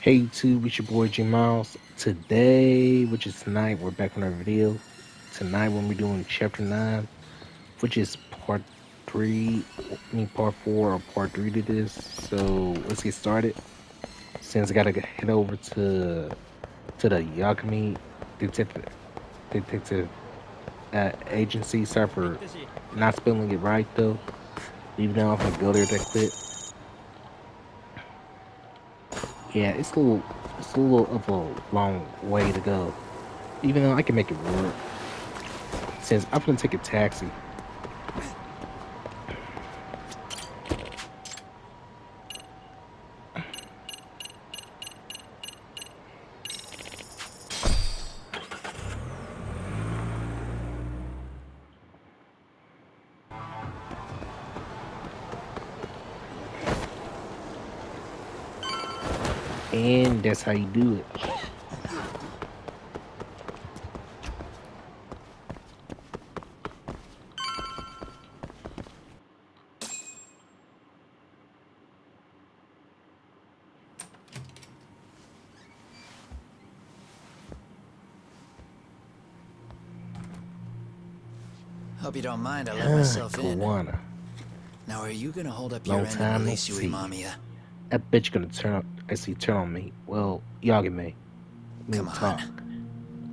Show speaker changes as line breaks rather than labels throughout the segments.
Hey YouTube, it's your boy G Miles. Today, which is tonight, we're back on our video. Tonight, when we're doing chapter 9, which is part 3, part 4 or part 3 to this. So let's get started. Since I gotta head over to the Yagami detective detective agency. Sorry for not spelling it right though. Even though I'm gonna go there that quick. Yeah, it's a little of a long way to go. Even though I can make it work. Since I'm gonna take a taxi. And that's how you do it.
Hope you don't mind, I let myself in.
Kawana.
Now, are you gonna hold up your
Long
end and
time no
release Yui
see.
Mamiya?
I bet you're gonna turn on me. Well, Yagami. Me
Come on.
talk.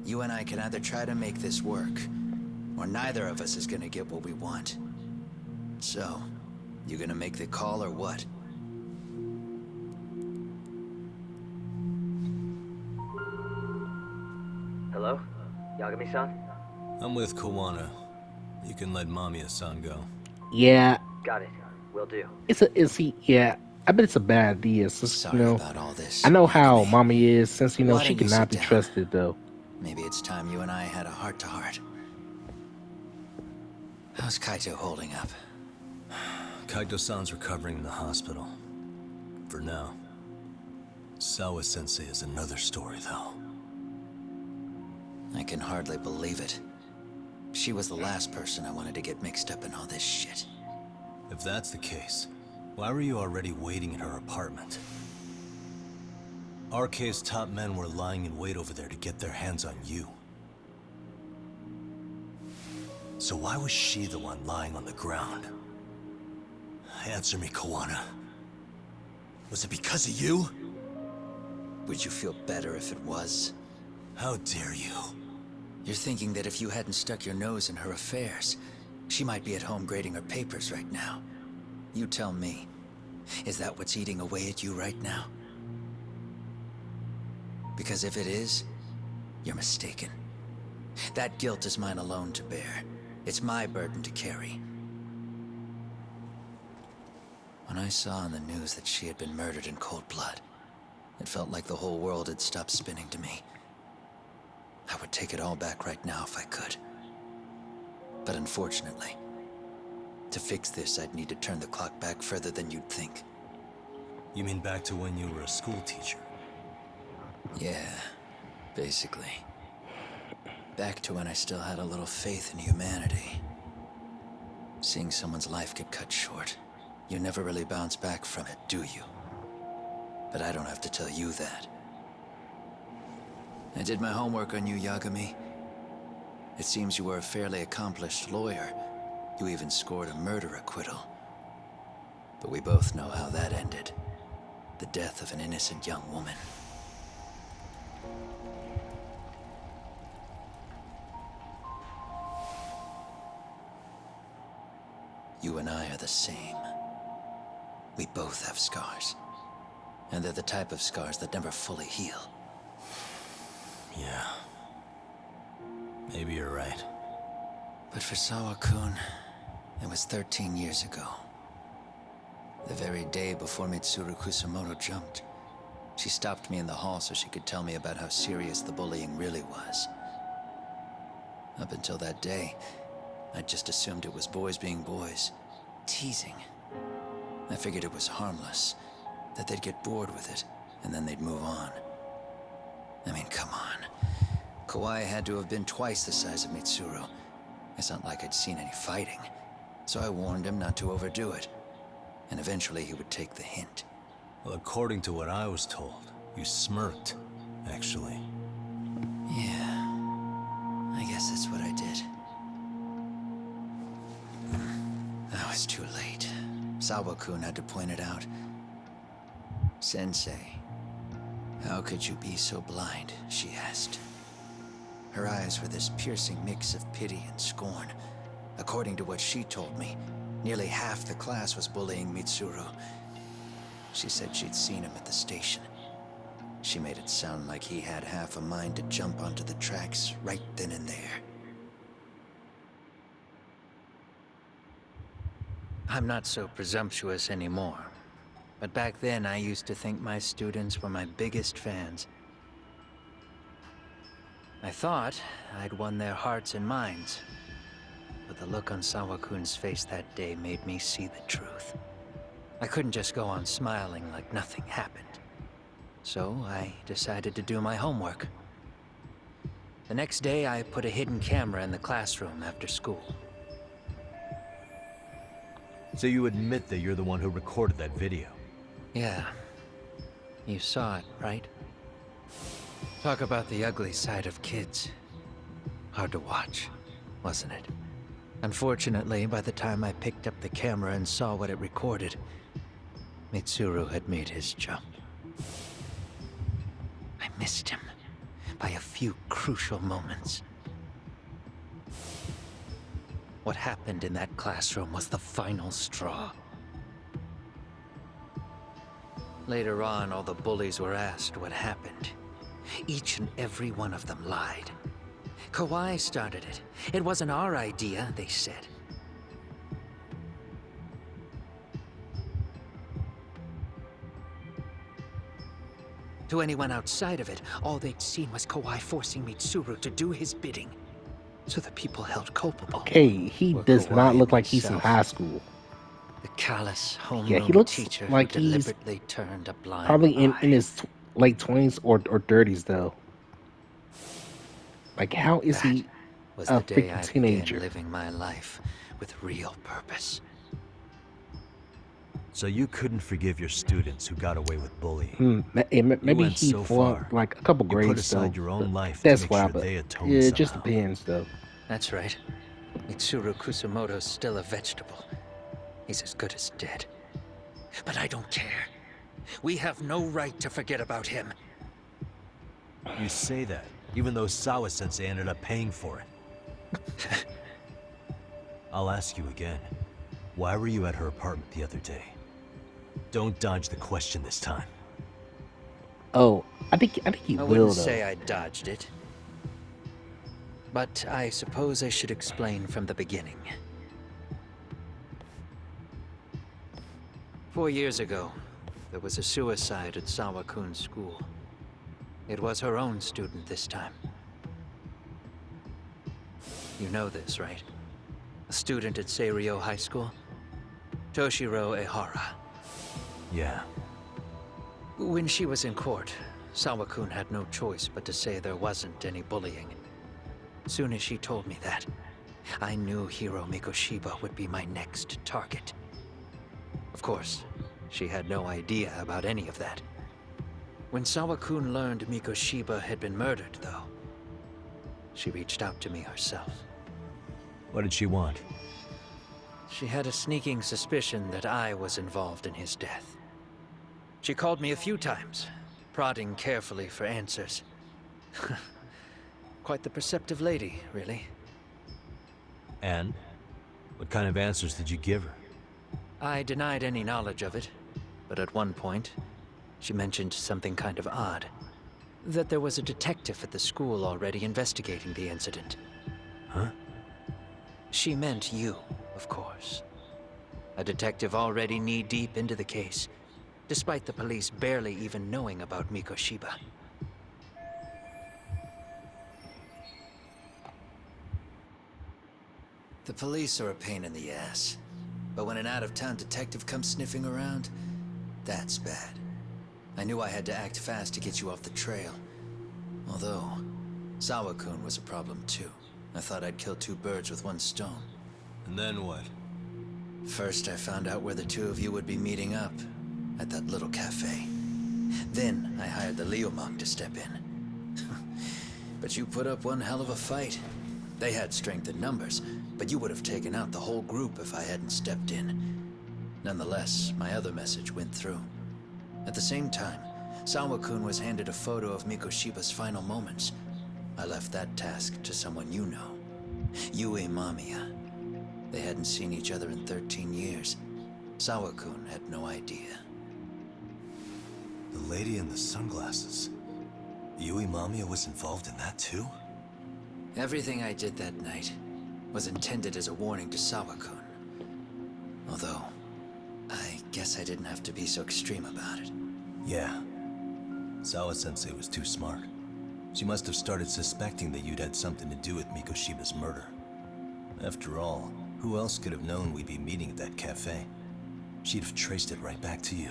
You and I can either try to make this work, or neither of us is gonna get what we want. So, you gonna make the call or what?
Hello? Yagami-san?
I'm with Kawana. You can let Mamiya-san go.
Yeah,
Got it. Will do.
yeah. I bet it's a bad idea since
Sorry about all
I
this,
know how
Yagami.
mommy is since
Why
she
don't you
cannot
sit
be
down?
trusted though.
Maybe it's time you and I had a heart-to-heart. How's Kaito holding up?
Kaito-san's recovering in the hospital. For now. Sawa-sensei is another story, though.
I can hardly believe it. She was the last person I wanted to get mixed up in all this shit.
If that's the case, why were you already waiting in her apartment? RK's top men were lying in wait over there to get their hands on you. So why was she the one lying on the ground? Answer me, Kawana. Was it because of you?
Would you feel better if it was?
How dare you?
You're thinking that if you hadn't stuck your nose in her affairs, she might be at home grading her papers right now. You tell me, is that what's eating away at you right now? Because if it is, you're mistaken. That guilt is mine alone to bear. It's my burden to carry. When I saw on the news that she had been murdered in cold blood, it felt like the whole world had stopped spinning to me. I would take it all back right now if I could. But unfortunately, to fix this, I'd need to turn the clock back further than you'd think.
You mean back to when you were a school teacher?
Yeah, basically. Back to when I still had a little faith in humanity. Seeing someone's life get cut short, you never really bounce back from it, do you? But I don't have to tell you that. I did my homework on you, Yagami. It seems you were a fairly accomplished lawyer. You even scored a murder acquittal. But we both know how that ended. The death of an innocent young woman. You and I are the same. We both have scars. And they're the type of scars that never fully heal.
Yeah. Maybe you're right.
But for Sawa-kun, it was 13 years ago. The very day before Mitsuru Kusamoto jumped, she stopped me in the hall so she could tell me about how serious the bullying really was. Up until that day, I just assumed it was boys being boys, teasing. I figured it was harmless, that they'd get bored with it, and then they'd move on. I mean, come on. Kawai had to have been twice the size of Mitsuru. It's not like I'd seen any fighting, so I warned him not to overdo it. And eventually he would take the hint.
Well, according to what I was told, You smirked, actually.
Yeah, I guess that's what I did. I was too late. Sawa-kun had to point it out. Sensei, how could you be so blind? She asked. Her eyes were this piercing mix of pity and scorn. According to what she told me, nearly half the class was bullying Mitsuru. She said she'd seen him at the station. She made it sound like he had half a mind to jump onto the tracks right then and there. I'm not so presumptuous anymore. But back then, I used to think my students were my biggest fans. I thought I'd won their hearts and minds. But the look on Sawa-kun's face that day made me see the truth. I couldn't just go on smiling like nothing happened. So I decided to do my homework. The next day, I put a hidden camera in the classroom after school.
So you admit that you're the one who recorded that video?
Yeah. You saw it, right? Talk about the ugly side of kids. Hard to watch, wasn't it? Unfortunately, by the time I picked up the camera and saw what it recorded, Mitsuru had made his jump. I missed him by a few crucial moments. What happened in that classroom was the final straw. Later on, all the bullies were asked what happened. Each and every one of them lied. Kawhi started it. It wasn't our idea, they said. To anyone outside of it, all they'd seen was Kawhi forcing Mitsuru to do his bidding. So the people held culpable.
Okay, he
were
does not
Kawhi
look
and
like he's in
myself.
high school.
The callous
Yeah, he
homeroom
looks
teacher
like
who
he's
deliberately turned a blind
probably in
eye.
his late 20s or 30s, though. Like, how is
That
he
was
a
the day
freaking
I began
teenager?
living my life with real purpose.
So you couldn't forgive your students who got away with bullying? You
Maybe
went
he
so
flunked
far,
like a couple
you put
grades,
aside
though.
your
But
own life to
that's
make
why,
sure
but
they atone
it just
somehow.
depends, though.
That's right. Mitsuru Kusumoto's still a vegetable. He's as good as dead. But I don't care. We have no right to forget about him.
You say that, even though Sawa-sensei ended up paying for it. I'll ask you again. Why were you at her apartment the other day? Don't dodge the question this time.
Oh, I think he
I
will,
wouldn't
though.
say I dodged it. But I suppose I should explain from the beginning. 4 years ago, there was a suicide at Sawa-kun's school. It was her own student this time. You know this, right? A student at Seiryo High School? Toshiro Ehara.
Yeah.
When she was in court, Sawa-kun had no choice but to say there wasn't any bullying. Soon as she told me that, I knew Hiro Mikoshiba would be my next target. Of course, she had no idea about any of that. When Sawa-kun learned Mikoshiba had been murdered, though, she reached out to me herself.
What did she want?
She had a sneaking suspicion that I was involved in his death. She called me a few times, prodding carefully for answers. Quite the perceptive lady, really.
And? What kind of answers did you give her?
I denied any knowledge of it, but at one point, she mentioned something kind of odd. That there was a detective at the school already investigating the incident.
Huh?
She meant you, of course. A detective already knee-deep into the case, despite the police barely even knowing about Mikoshiba. The police are a pain in the ass. But when an out-of-town detective comes sniffing around, that's bad. I knew I had to act fast to get you off the trail. Although, Sawa-kun was a problem too. I thought I'd kill two birds with one stone.
And then what?
First, I found out where the two of you would be meeting up, at that little cafe. Then I hired the Liumang to step in. But you put up one hell of a fight. They had strength in numbers, but you would have taken out the whole group if I hadn't stepped in. Nonetheless, my other message went through. At the same time, Sawa-kun was handed a photo of Mikoshiba's final moments. I left that task to someone you know. Yue Mamiya. They hadn't seen each other in 13 years. Sawa-kun had no idea.
The lady in the sunglasses. Yui Mamiya was involved in that too?
Everything I did that night was intended as a warning to Sawa-kun. Although, I guess I didn't have to be so extreme about it.
Yeah. Sawa-sensei was too smart. She must have started suspecting that you'd had something to do with Mikoshiba's murder. After all, who else could have known we'd be meeting at that cafe? She'd have traced it right back to you.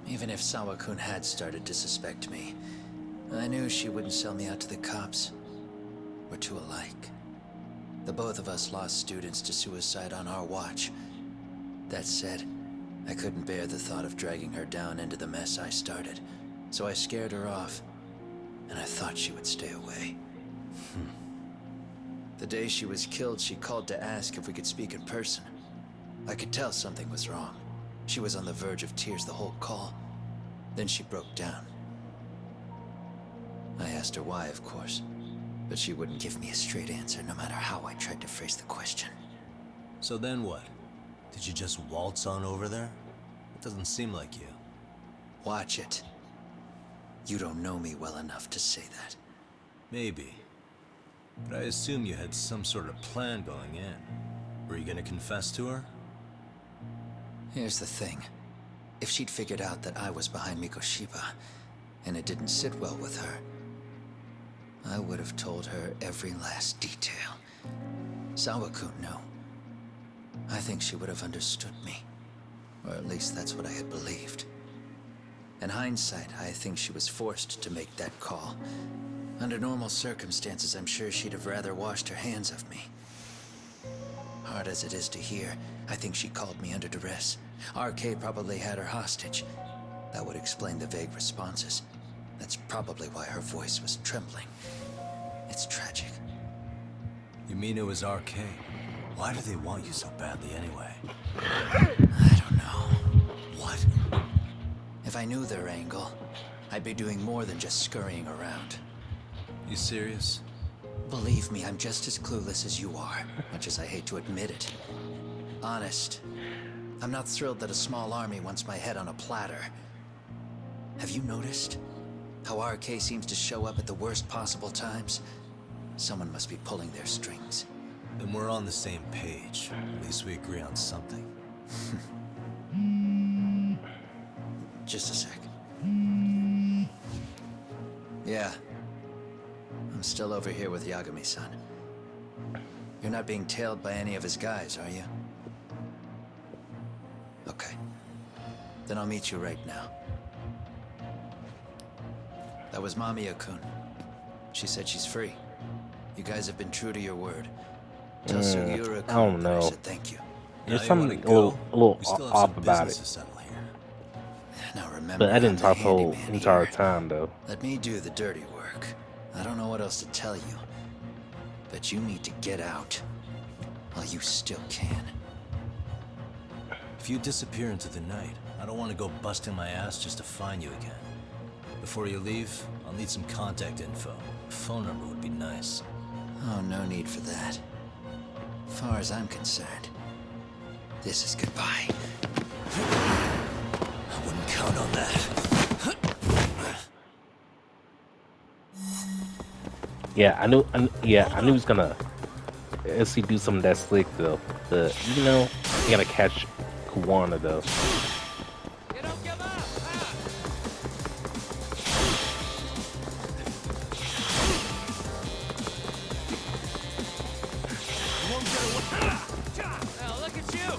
Even if Sawa-kun had started to suspect me, I knew she wouldn't sell me out to the cops. We're too alike. The both of us lost students to suicide on our watch. That said, I couldn't bear the thought of dragging her down into the mess I started, so I scared her off, and I thought she would stay away. The day she was killed, she called to ask if we could speak in person. I could tell something was wrong. She was on the verge of tears the whole call. Then she broke down. I asked her why, of course, but she wouldn't give me a straight answer no matter how I tried to phrase the question.
So then what? Did you just waltz on over there? It doesn't seem like you.
Watch it. You don't know me well enough to say that.
Maybe. But I assume you had some sort of plan going in. Were you gonna confess to her?
Here's the thing. If she'd figured out that I was behind Mikoshiba, and it didn't sit well with her, I would have told her every last detail. Sawa-kun knew. I think she would have understood me. Or at least that's what I had believed. In hindsight, I think she was forced to make that call. Under normal circumstances, I'm sure she'd have rather washed her hands of me. Hard as it is to hear, I think she called me under duress. RK probably had her hostage. That would explain the vague responses. That's probably why her voice was trembling. It's tragic.
You mean it was RK? Why do they want you so badly anyway?
I don't know.
What?
If I knew their angle, I'd be doing more than just scurrying around.
You serious?
Believe me, I'm just as clueless as you are, much as I hate to admit it. Honest, I'm not thrilled that a small army wants my head on a platter. Have you noticed how RK seems to show up at the worst possible times? Someone must be pulling their strings.
Then we're on the same page. At least we agree on something.
Just a sec. Yeah. I'm still over here with Yagami-san. You're not being tailed by any of his guys, are you? Okay. Then I'll meet you right now. That was Mamiya-kun. She said she's free. You guys have been true to your word. Tell Sugiura-kun
I don't
that I
know.
said thank you.
There's
Now you
something
wanna
a little,
go?
a little
We still have
off
some
about
business
it.
to settle here.
Now remember,
But I didn't
I'm
talk
the
the whole
handyman
entire
here.
time though.
Let me do the dirty work. I don't know what else to tell you. But you need to get out while you still can.
If you disappear into the night, I don't want to go busting my ass just to find you again. Before you leave, I'll need some contact info. A phone number would be nice.
Oh, no need for that. As far as I'm concerned, this is goodbye.
I wouldn't count on that.
Yeah, I knew he was gonna see do some of that slick though. But you know, you gotta catch Kuwana though.
You don't give up! Now look at you!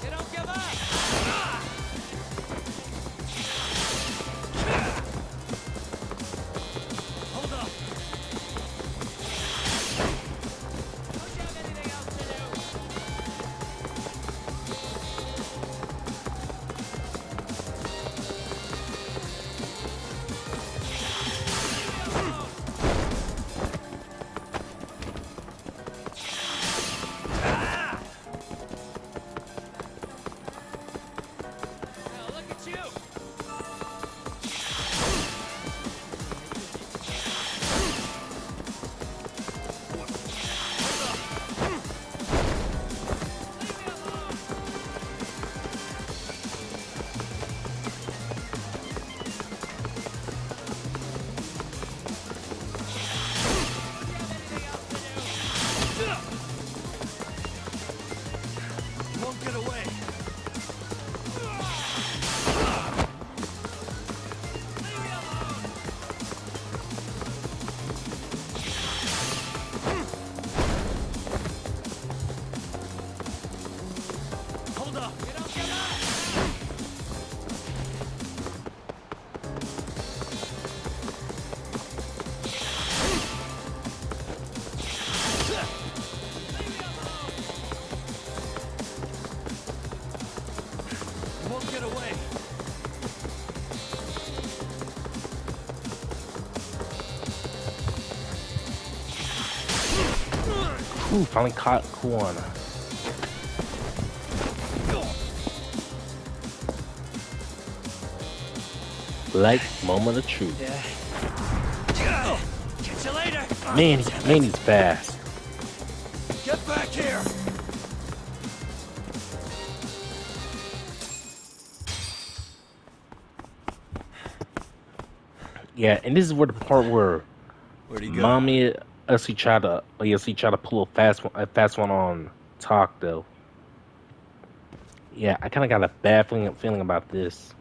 You don't give up!
Ooh, finally caught Kuana. Like moment of truth.
Catch you later.
Man, he's fast.
Get back here!
Yeah, and this is where the part where
Where'd he go?
mommy he tried to pull a fast one on talk though. Yeah, I kind of got a bad feeling about this.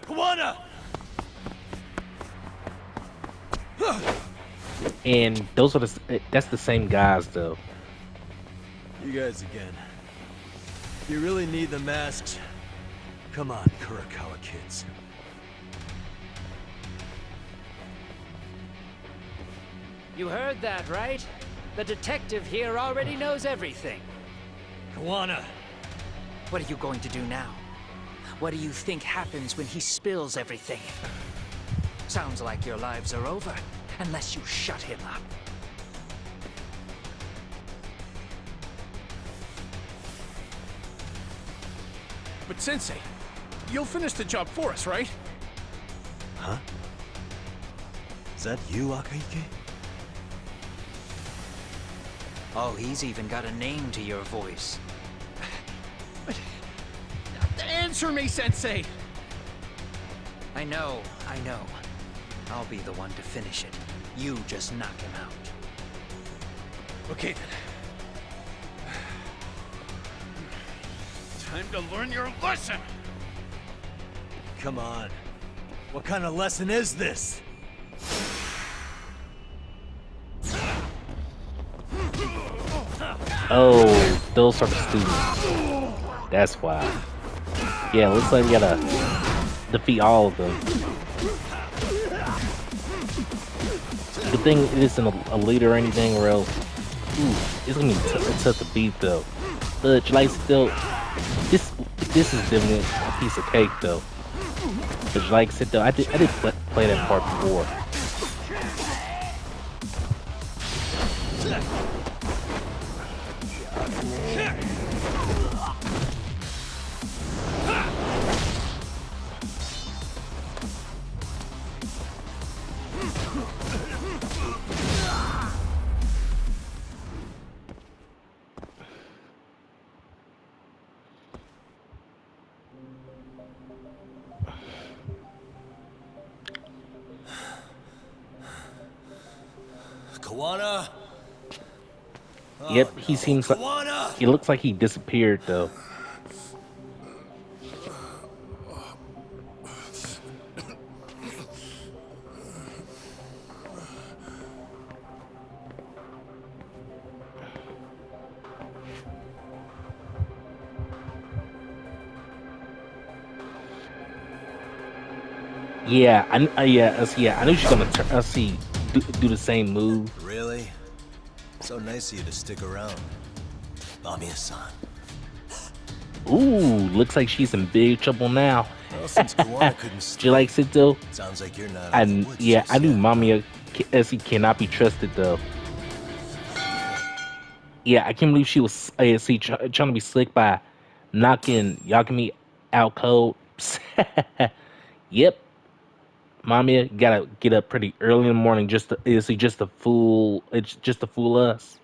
Kawana!
And that's the same guys though.
You guys again. You really need the masks? Come on, Kurakawa kids.
You heard that, right? The detective here already knows everything.
Kawana!
What are you going to do now? What do you think happens when he spills everything? Sounds like your lives are over, unless you shut him up.
But Sensei, you'll finish the job for us, right?
Huh? Is that you, Akahike?
Oh, he's even got a name to your voice.
Answer me, Sensei!
I know. I'll be the one to finish it. You just knock him out.
Okay then. Time to learn your lesson!
Come on. What kind of lesson is this?
Oh, those are the students. That's why. Yeah, looks like we gotta defeat all of them. Good thing it isn't a leader or anything, or else, ooh, it's gonna be tough to beat though. But like still, this is definitely a piece of cake though. But like I said though, I did play that part before.
Kawana? Oh
Yep, he
no,
seems like
Kawana!
he looks like he disappeared though. Yeah, I knew she's gonna do the same move.
Really? So nice of you to stick around. Mamiya-san.
Ooh, looks like she's in big trouble now.
Well, since Kawana couldn't stay,
She likes it though.
sounds like you're not out of the woods
Yeah,
just
I knew
yet.
Mamiya cannot be trusted though. Yeah, I can't believe she was trying to be slick by knocking Yakami out cold. Yep, Mamiya gotta get up pretty early in the morning just to fool us.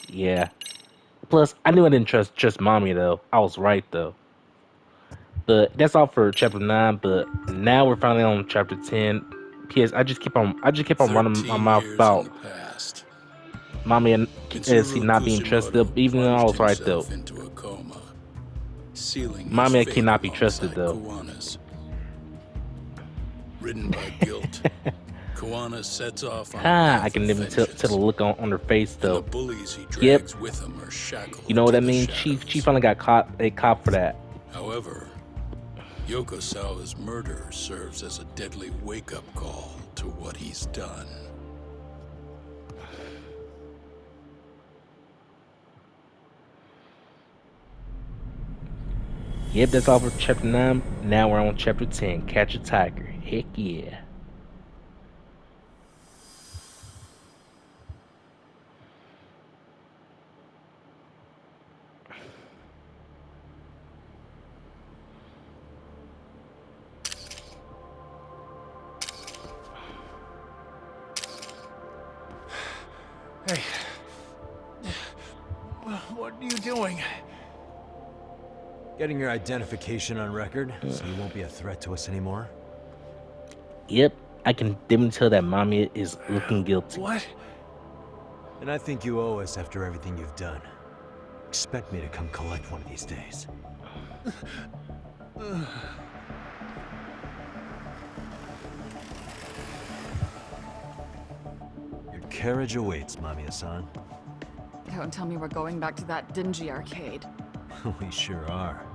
Yeah. Plus, I knew I didn't trust mommy though. I was right though. But that's all for chapter 9. But now we're finally on chapter 10. P.S. I just keep on running my
13
mouth
years in
about
the past,
mommy and he
Mitsuru
not being trusted.
Kusumoto
Even though I
plunged
was right though.
himself into a coma, sealing his
Mommy
fate
cannot be trusted
alongside
though.
Kuwana's. Ridden by guilt, Kuwana sets off on a
I
path of
can even tell
vengeance,
the look on her face
and the
though.
bullies he
Yep,
drags with him are shackled
you know what
to
I
the
mean. She
shadows.
finally got caught a cop for that.
However, Yokosawa's murder serves as a deadly wake-up call to what he's done.
Yep, that's all for chapter 9. Now we're on chapter 10. Catch a tiger. Heck yeah.
Hey. What are you doing?
Getting your identification on record, so you won't be a threat to us anymore?
Yep, I can definitely tell that mommy is looking guilty.
What?
And I think you owe us after everything you've done. Expect me to come collect one of these days. Your carriage awaits, Mamiya-san.
Don't tell me we're going back to that dingy arcade.
We sure are.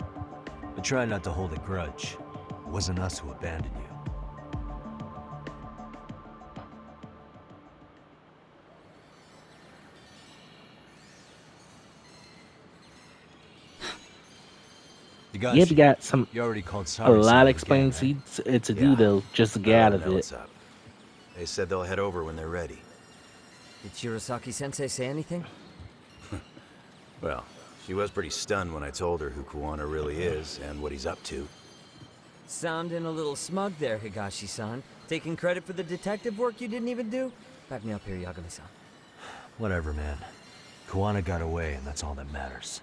But try not to hold a grudge. It wasn't us who abandoned you.
Yeah, we
Higashi,
got some
you already called
a lot
Sari-san
of
and the gang,
explaining
right?
to do though, just to
I
get
let
out
'em
of
know
it.
what's up. They said they'll head over when they're ready.
Did Shirosaki-sensei say anything?
Well, she was pretty stunned when I told her who Kuwana really is and what he's up to.
Sounding a little smug there, Higashi-san. Taking credit for the detective work you didn't even do? Back me up here, Yagami-san.
Whatever, man. Kuwana got away, and that's all that matters.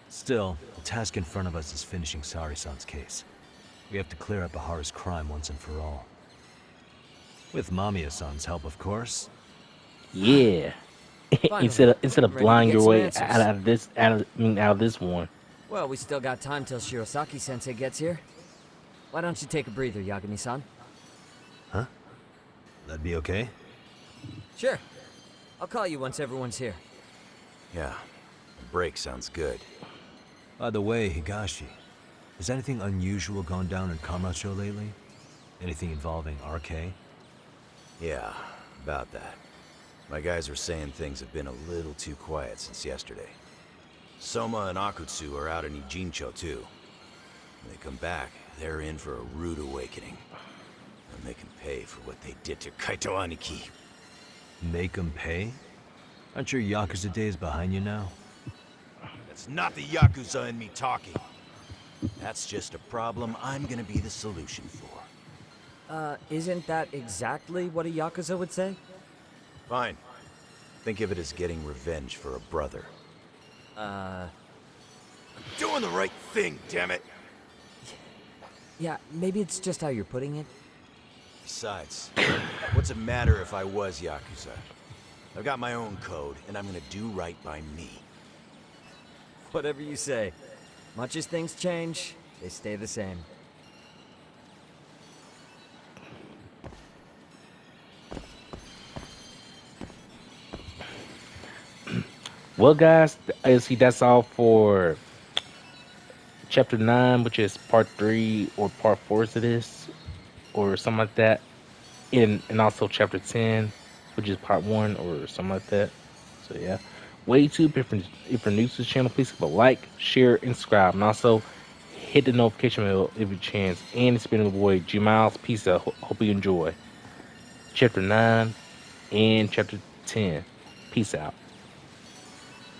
Still, the task in front of us is finishing Sari-san's case. We have to clear up Ahara's crime once and for all. With Mamiya-san's help, of course.
Yeah.
Finally,
instead of
ready to
blind
get
your
some
way
answers.
out of this one.
Well, we still got time till Shirosaki-sensei gets here. Why don't you take a breather, Yagami-san?
Huh? That'd be okay?
Sure. I'll call you once everyone's here.
Yeah, a break sounds good.
By the way, Higashi, has anything unusual gone down in Kamacho lately? Anything involving RK?
Yeah, about that. My guys are saying things have been a little too quiet since yesterday. Soma and Akutsu are out in Ijincho too. When they come back, they're in for a rude awakening. And they can pay for what they did to Kaito Aniki.
Make 'em pay? Aren't your Yakuza days behind you now?
That's not the Yakuza in me talking. That's just a problem I'm gonna be the solution for.
Isn't that exactly what a Yakuza would say?
Fine. Think of it as getting revenge for a brother. Doing the right thing, damn it!
Yeah, maybe it's just how you're putting it.
Besides, what's it matter if I was Yakuza? I've got my own code, and I'm gonna do right by me.
Whatever you say. Much as things change, they stay the same.
Well, guys, I see that's all for chapter 9, which is part 3 or part 4 to this, or something like that. And also chapter 10, which is part 1 or something like that. So, yeah. Way too, if you're new to the channel, please give a like, share, and subscribe. And also, hit the notification bell if you chance. And it's been the boy G Miles. Peace out. Hope you enjoy chapter 9 and chapter 10. Peace out.